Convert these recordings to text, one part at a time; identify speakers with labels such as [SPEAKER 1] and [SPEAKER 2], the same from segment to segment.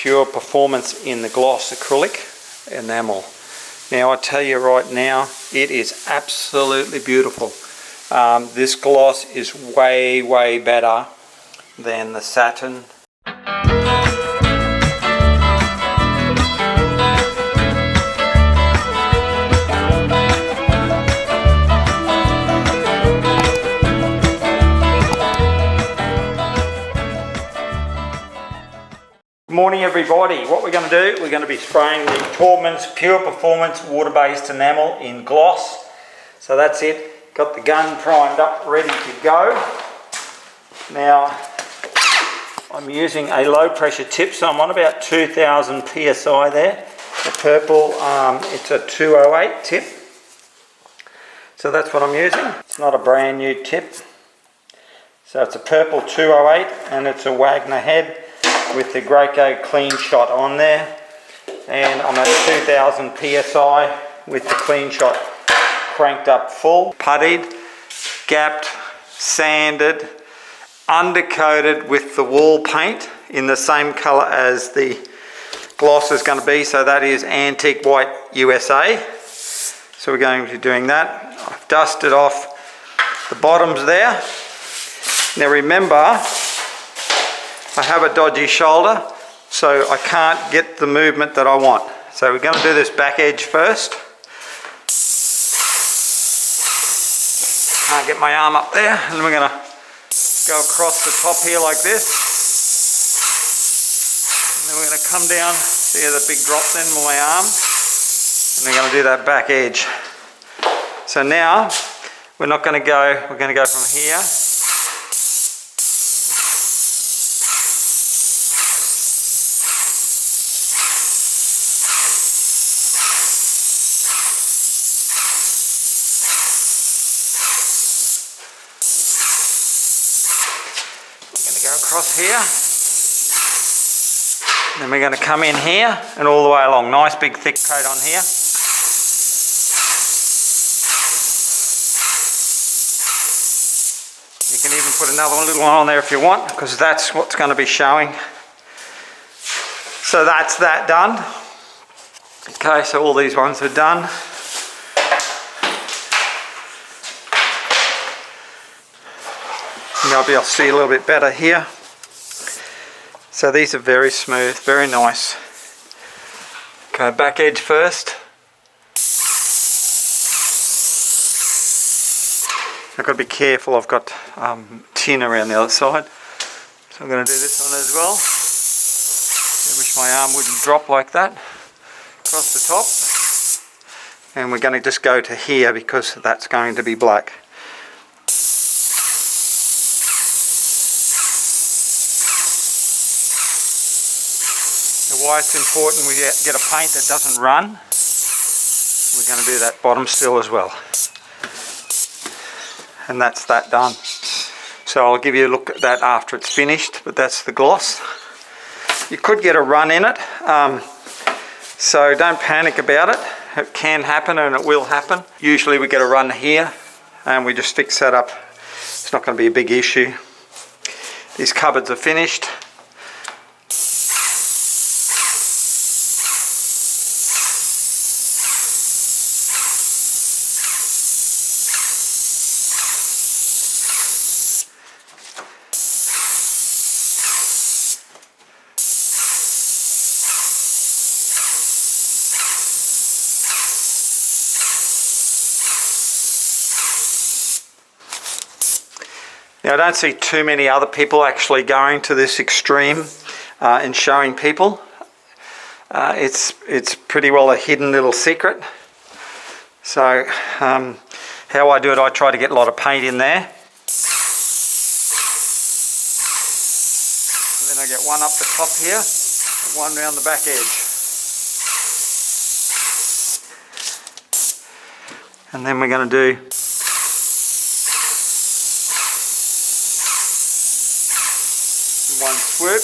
[SPEAKER 1] Pure Performance in the gloss acrylic enamel. Now I tell you right now, it is absolutely beautiful. This gloss is way better than the satin. Good morning everybody. What we're going to do, we're going to be spraying the Taubman's Pure Performance water-based enamel in gloss. So that's it. Got the gun primed up, ready to go. Now I'm using a low pressure tip, so I'm on about 2000 psi there. The purple, it's a 208 tip. So that's what I'm using. It's not a brand new tip. So it's a purple 208 and it's a Wagner head with the Graco clean shot on there, and I'm at 2000 psi with the clean shot cranked up full. Puttied, gapped, sanded, undercoated with the wall paint in the same colour as the gloss is going to be, so that is Antique White USA. So we're going to be doing that. I've dusted off the bottoms there. Now remember, I have a dodgy shoulder, so I can't get the movement that I want. So we're going to do this back edge first. Can't get my arm up there, and then we're going to go across the top here like this. And then we're going to come down, see the big drop then with my arm, and we're going to do that back edge. So now we're not going to go, we're going to go from here. Across here, then we're going to come in here and all the way along. Nice big thick coat on here. You can even put another little one on there if you want, because that's what's going to be showing. So that's that done. Okay, so all these ones are done. Maybe I'll see a little bit better here. So these are very smooth, very nice. Okay, back edge first. I've got to be careful, I've got tin around the other side. So I'm going to do this one as well. I wish my arm wouldn't drop like that. Across the top. And we're going to just go to here because that's going to be black. Why it's important we get a paint that doesn't run. We're going to do that bottom still as well. And that's that done. So I'll give you a look at that after it's finished, but that's the gloss. You could get a run in it, so don't panic about it. It can happen and it will happen. Usually we get a run here and we just fix that up. It's not going to be a big issue. These cupboards are finished. Now I don't see too many other people actually going to this extreme and showing people. It's pretty well a hidden little secret. So how I do it, I try to get a lot of paint in there. And then I get one up the top here, one round the back edge. And then we're going to do one swoop.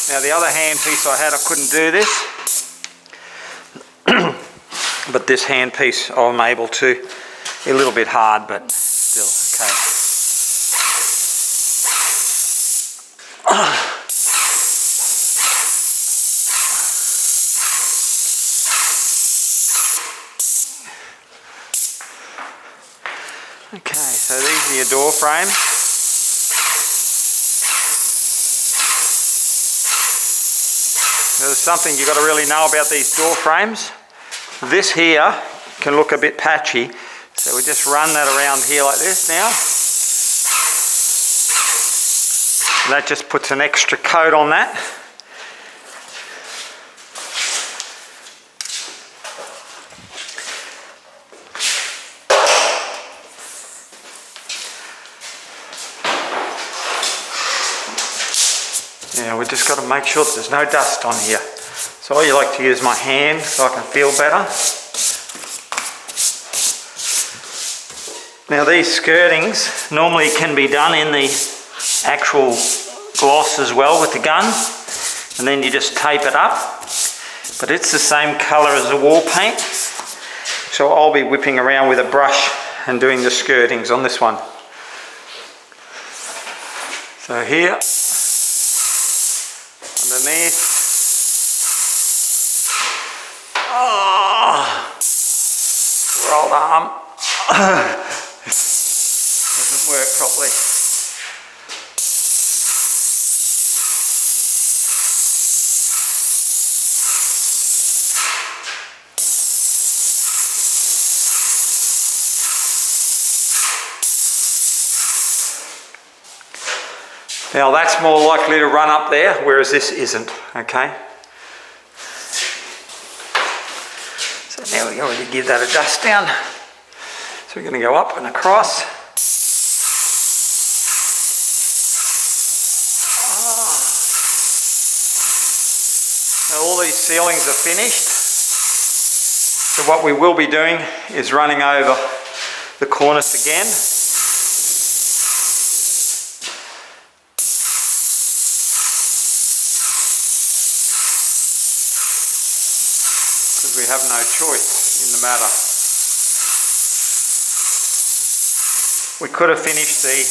[SPEAKER 1] Now the other hand piece I had, I couldn't do this, but this hand piece I'm able to. A little bit hard, but still okay. to your door frame. There's something you've got to really know about these door frames. This here can look a bit patchy, so we just run that around here like this now. And that just puts an extra coat on that. Yeah, we just got to make sure that there's no dust on here. So I like to use my hand so I can feel better. Now these skirtings normally can be done in the actual gloss as well with the gun, and then you just tape it up. But it's the same colour as the wall paint, so I'll be whipping around with a brush and doing the skirtings on this one. So here, underneath. Oh, rolled arm. Doesn't work properly. Now that's more likely to run up there, whereas this isn't, okay? So now we're going to give that a dust down. So we're going to go up and across. Now all these ceilings are finished. So what we will be doing is running over the cornice again. We have no choice in the matter. We could have finished the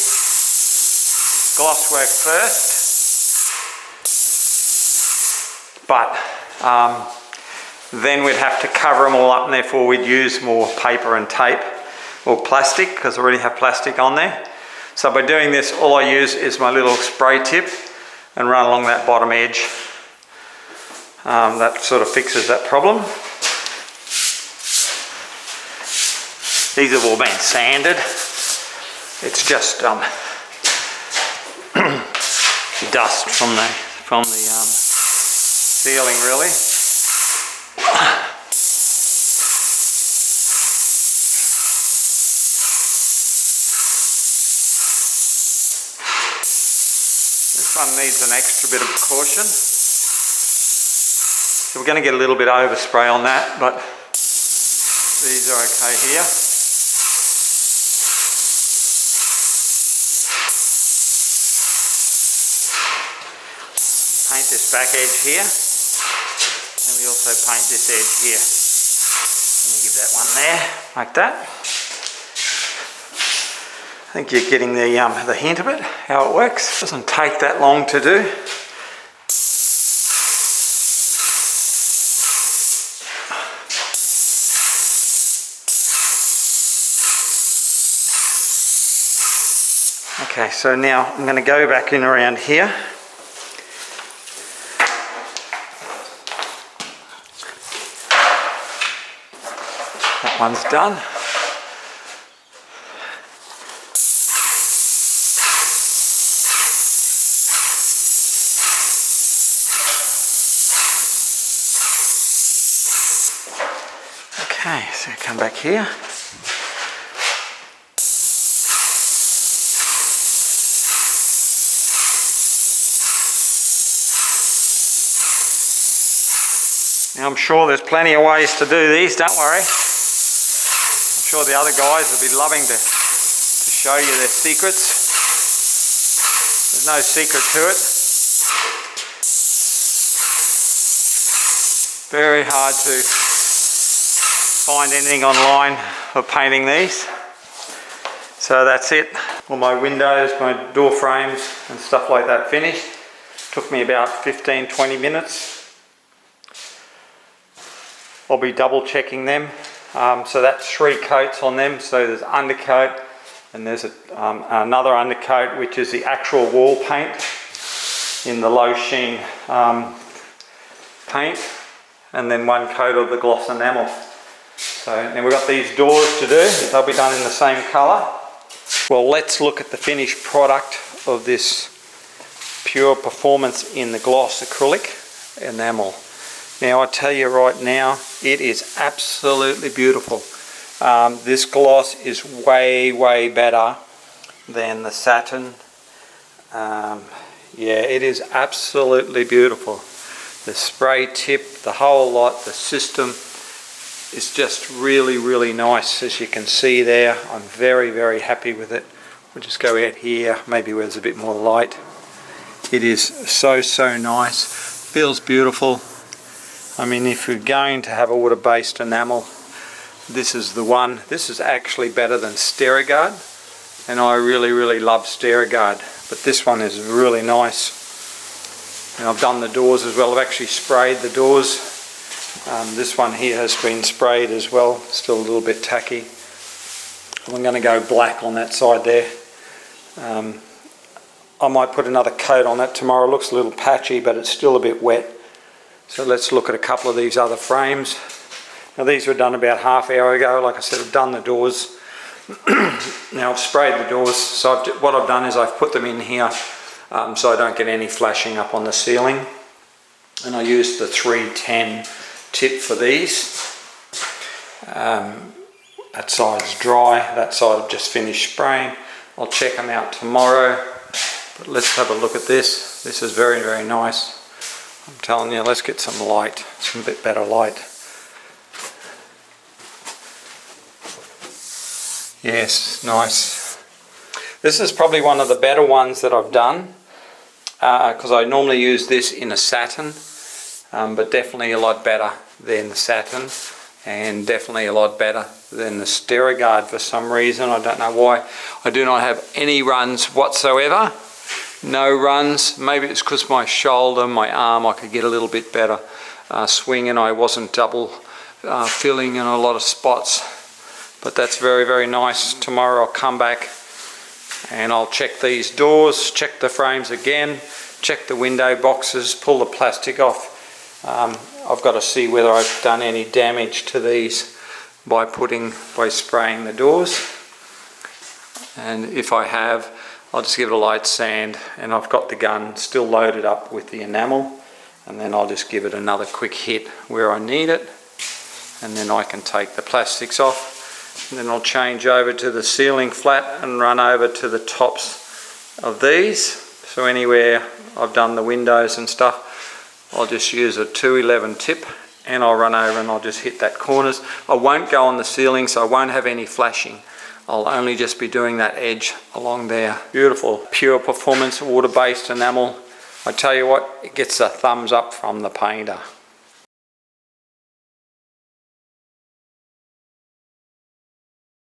[SPEAKER 1] gloss work first, but then we'd have to cover them all up, and therefore we'd use more paper and tape or plastic, because I already have plastic on there. So by doing this, all I use is my little spray tip and run along that bottom edge. That sort of fixes that problem. These have all been sanded. It's just dust from the ceiling, really. This one needs an extra bit of caution. So we're going to get a little bit overspray on that, but these are okay here. Paint this back edge here, and we also paint this edge here. Let me give that one there, like that. I think you're getting the hint of it, how it works. It doesn't take that long to do. Okay, so now I'm going to go back in around here. That one's done. Okay, so come back here. Now I'm sure there's plenty of ways to do these, don't worry. I'm sure the other guys will be loving to show you their secrets. There's no secret to it. Very hard to find anything online for painting these. So that's it. All my windows, my door frames and stuff like that finished. Took me about 15-20 minutes. I'll be double checking them. So that's 3 coats on them. So there's undercoat, And there's another undercoat, which is the actual wall paint in the low sheen paint, and then one coat of the gloss enamel. So then we've got these doors to do. They'll be done in the same colour. Well, let's look at the finished product of this Pure Performance in the gloss acrylic enamel. Now I tell you right now, it is absolutely beautiful. This gloss is way better than the satin. Yeah, it is absolutely beautiful. The spray tip, the whole lot, the system is just really nice, as you can see there. I'm very happy with it. We'll just go out here, maybe where there's a bit more light. It is so nice, feels beautiful. I mean, if you're going to have a water-based enamel, this is the one. This is actually better than Sterigard, and I really love Sterigard, but this one is really nice. And I've done the doors as well. I've actually sprayed the doors. This one here has been sprayed as well, still a little bit tacky. I'm going to go black on that side there. I might put another coat on that tomorrow. It looks a little patchy, but it's still a bit wet. So let's look at a couple of these other frames. Now these were done about half hour ago. Like I said, I've done the doors. Now I've sprayed the doors. So what I've done is I've put them in here so I don't get any flashing up on the ceiling. And I used the 310 tip for these. That side's dry. That side I've just finished spraying. I'll check them out tomorrow. But let's have a look at this. This is very nice. I'm telling you, let's get some light, some bit better light. Yes, nice. This is probably one of the better ones that I've done, because I normally use this in a satin, but definitely a lot better than the satin, and definitely a lot better than the Sterigard for some reason. I don't know why. I do not have any runs whatsoever. No runs. Maybe it's because my shoulder, my arm, I could get a little bit better swing, and I wasn't double filling in a lot of spots. But that's very nice. Tomorrow I'll come back and I'll check these doors, check the frames again, check the window boxes, pull the plastic off. I've got to see whether I've done any damage to these by spraying the doors. And if I have, I'll just give it a light sand, and I've got the gun still loaded up with the enamel, and then I'll just give it another quick hit where I need it, and then I can take the plastics off, and then I'll change over to the ceiling flat and run over to the tops of these. So anywhere I've done the windows and stuff, I'll just use a 211 tip, and I'll run over and I'll just hit that corners. I won't go on the ceiling, so I won't have any flashing. I'll only just be doing that edge along there. Beautiful Pure Performance water-based enamel. I tell you what, it gets a thumbs up from the painter.